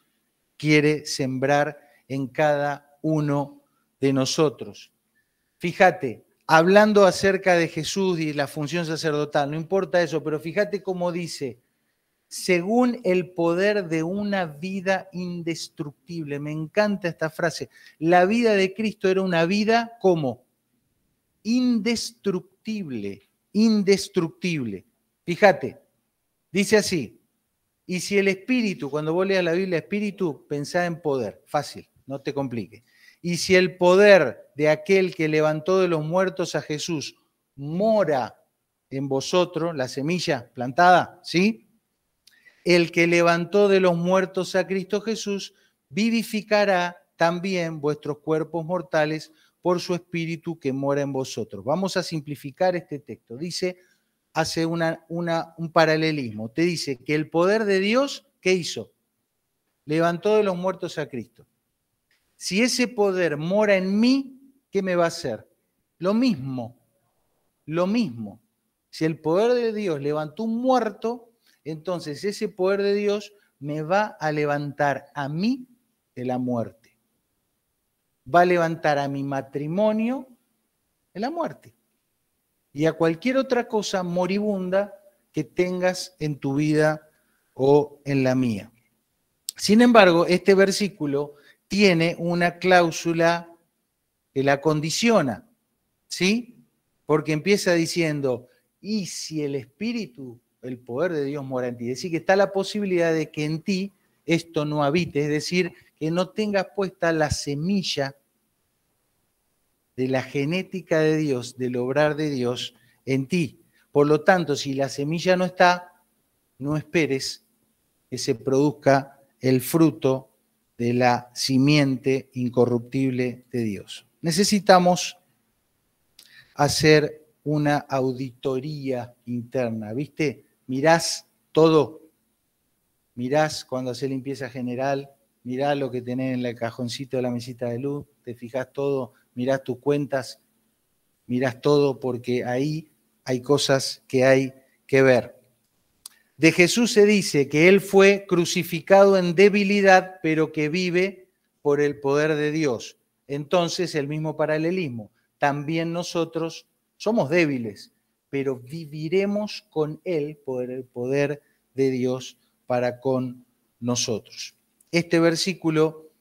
quiere sembrar en cada uno de nosotros. Fíjate, hablando acerca de Jesús y la función sacerdotal, no importa eso, pero fíjate cómo dice, según el poder de una vida indestructible. Me encanta esta frase. La vida de Cristo era una vida como indestructible, indestructible. Fíjate, dice así, y si el espíritu, cuando vos leas la Biblia, espíritu, pensá en poder, fácil, no te compliques. Y si el poder de aquel que levantó de los muertos a Jesús mora en vosotros, la semilla plantada, ¿sí? El que levantó de los muertos a Cristo Jesús vivificará también vuestros cuerpos mortales por su espíritu que mora en vosotros. Vamos a simplificar este texto. Dice, hace un paralelismo. Te dice que el poder de Dios, ¿qué hizo? Levantó de los muertos a Cristo. Si ese poder mora en mí, ¿qué me va a hacer? Lo mismo, lo mismo. Si el poder de Dios levantó un muerto, entonces ese poder de Dios me va a levantar a mí de la muerte. Va a levantar a mi matrimonio de la muerte. Y a cualquier otra cosa moribunda que tengas en tu vida o en la mía. Sin embargo, este versículo tiene una cláusula que la condiciona, ¿sí? Porque empieza diciendo, y si el Espíritu, el poder de Dios mora en ti, es decir, que está la posibilidad de que en ti esto no habite, es decir, que no tengas puesta la semilla de la genética de Dios, del obrar de Dios en ti. Por lo tanto, si la semilla no está, no esperes que se produzca el fruto de la simiente incorruptible de Dios. Necesitamos hacer una auditoría interna, ¿viste? Mirás todo, mirás cuando haces limpieza general, mirás lo que tenés en el cajoncito de la mesita de luz, te fijás todo, mirás tus cuentas, mirás todo porque ahí hay cosas que hay que ver. De Jesús se dice que Él fue crucificado en debilidad, pero que vive por el poder de Dios. Entonces, el mismo paralelismo. También nosotros somos débiles, pero viviremos con Él por el poder de Dios para con nosotros. Este versículo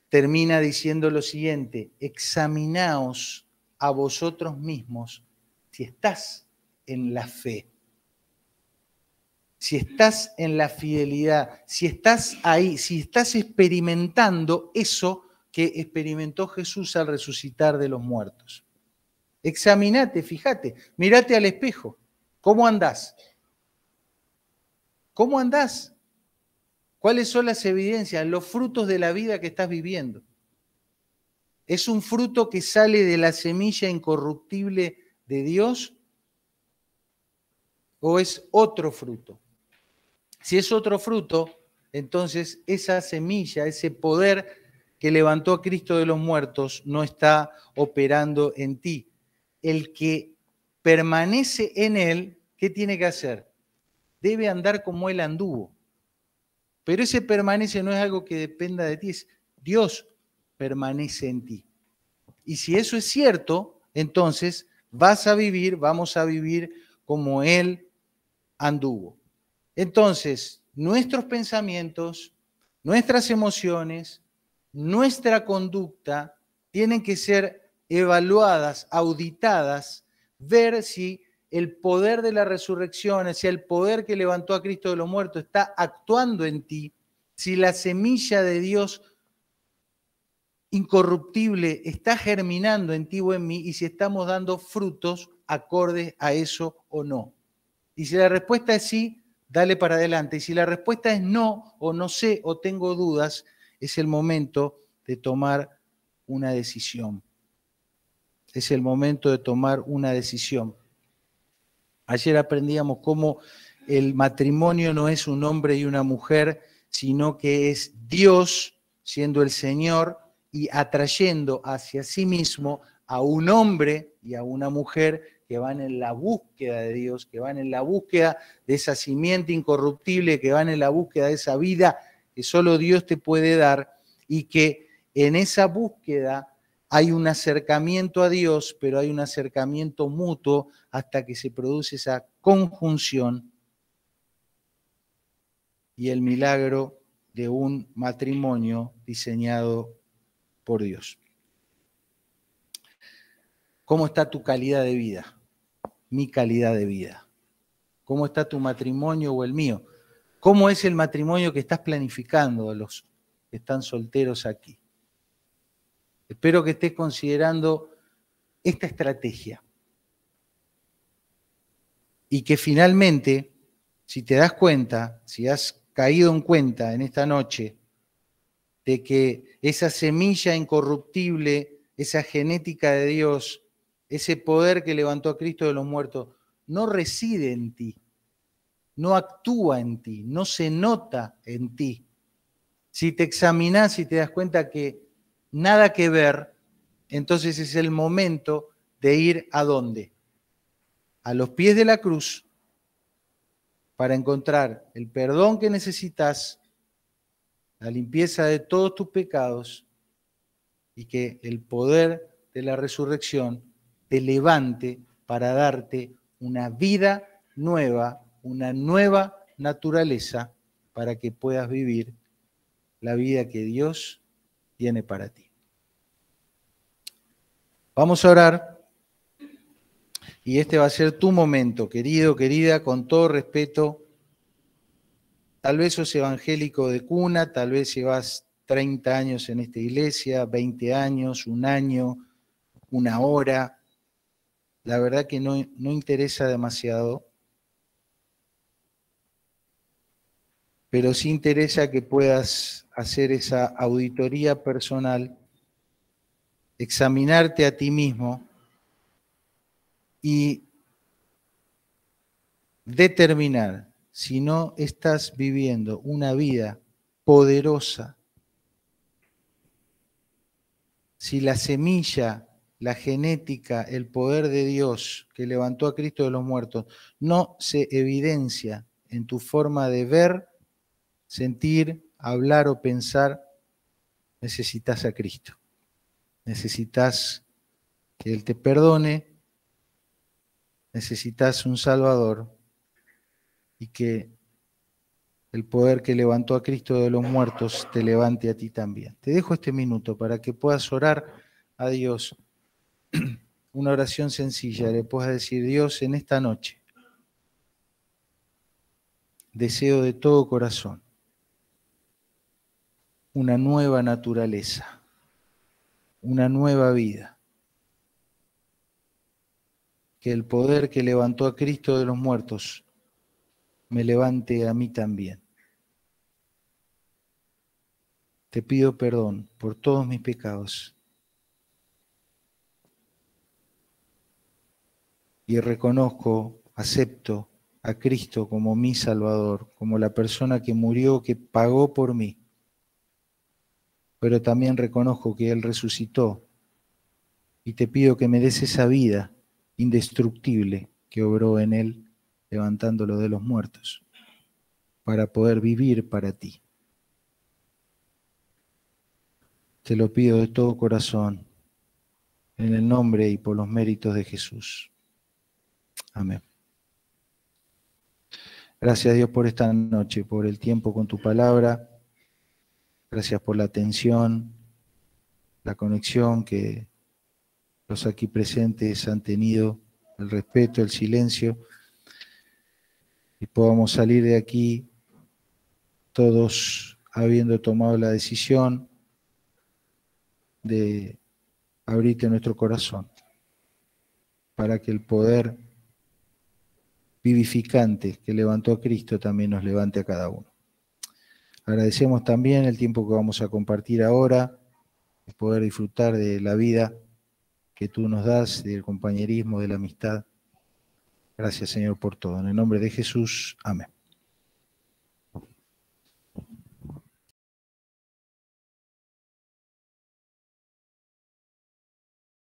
termina diciendo lo siguiente: examinaos a vosotros mismos si estás en la fe, si estás en la fidelidad, si estás ahí, si estás experimentando eso que experimentó Jesús al resucitar de los muertos. Examinate, fíjate, mírate al espejo. ¿Cómo andás? ¿Cómo andás? ¿Cuáles son las evidencias, los frutos de la vida que estás viviendo? ¿Es un fruto que sale de la semilla incorruptible de Dios o es otro fruto? Si es otro fruto, entonces esa semilla, ese poder que levantó a Cristo de los muertos no está operando en ti. El que permanece en Él, ¿qué tiene que hacer? Debe andar como Él anduvo. Pero ese permanece no es algo que dependa de ti, es Dios permanece en ti. Y si eso es cierto, entonces vamos a vivir como Él anduvo. Entonces, nuestros pensamientos, nuestras emociones, nuestra conducta tienen que ser evaluadas, auditadas, ver si el poder de la resurrección, si el poder que levantó a Cristo de los muertos está actuando en ti, si la semilla de Dios incorruptible está germinando en ti o en mí y si estamos dando frutos acordes a eso o no. Y si la respuesta es sí, dale para adelante. Y si la respuesta es no, o no sé, o tengo dudas, es el momento de tomar una decisión. Es el momento de tomar una decisión. Ayer aprendíamos cómo el matrimonio no es un hombre y una mujer, sino que es Dios siendo el Señor y atrayendo hacia sí mismo a un hombre y a una mujer que van en la búsqueda de Dios, que van en la búsqueda de esa simiente incorruptible, que van en la búsqueda de esa vida que solo Dios te puede dar, y que en esa búsqueda hay un acercamiento a Dios, pero hay un acercamiento mutuo hasta que se produce esa conjunción y el milagro de un matrimonio diseñado por Dios. ¿Cómo está tu calidad de vida? Mi calidad de vida. ¿Cómo está tu matrimonio o el mío? ¿Cómo es el matrimonio que estás planificando, los que están solteros aquí? Espero que estés considerando esta estrategia. Y que finalmente, si te das cuenta, si has caído en cuenta en esta noche de que esa semilla incorruptible, esa genética de Dios, ese poder que levantó a Cristo de los muertos, no reside en ti, no actúa en ti, no se nota en ti. Si te examinás y te das cuenta que nada que ver, entonces es el momento de ir ¿a dónde? A los pies de la cruz, para encontrar el perdón que necesitas, la limpieza de todos tus pecados, y que el poder de la resurrección te levante para darte una vida nueva, una nueva naturaleza, para que puedas vivir la vida que Dios tiene para ti. Vamos a orar, y este va a ser tu momento, querido, querida, con todo respeto. Tal vez sos evangélico de cuna, tal vez llevas 30 años en esta iglesia, 20 años, un año, una hora. La verdad que no interesa demasiado, pero sí interesa que puedas hacer esa auditoría personal, examinarte a ti mismo y determinar si no estás viviendo una vida poderosa, si la semilla, la genética, el poder de Dios que levantó a Cristo de los muertos no se evidencia en tu forma de ver, sentir, hablar o pensar, necesitas a Cristo. Necesitas que Él te perdone, necesitas un Salvador, y que el poder que levantó a Cristo de los muertos te levante a ti también. Te dejo este minuto para que puedas orar a Dios una oración sencilla. Le puedas decir: Dios, en esta noche deseo de todo corazón una nueva naturaleza, una nueva vida. Que el poder que levantó a Cristo de los muertos me levante a mí también. Te pido perdón por todos mis pecados y reconozco, acepto a Cristo como mi Salvador, como la persona que murió, que pagó por mí. Pero también reconozco que Él resucitó, y te pido que me des esa vida indestructible que obró en Él, levantándolo de los muertos, para poder vivir para ti. Te lo pido de todo corazón, en el nombre y por los méritos de Jesús. Amén. Gracias, Dios, por esta noche, por el tiempo con tu palabra. Gracias por la atención, la conexión que los aquí presentes han tenido, el respeto, el silencio, y podamos salir de aquí todos habiendo tomado la decisión de abrirte nuestro corazón para que el poder vivificante que levantó a Cristo también nos levante a cada uno. Agradecemos también el tiempo que vamos a compartir ahora, poder disfrutar de la vida que tú nos das, del compañerismo, de la amistad. Gracias, Señor, por todo. En el nombre de Jesús, amén.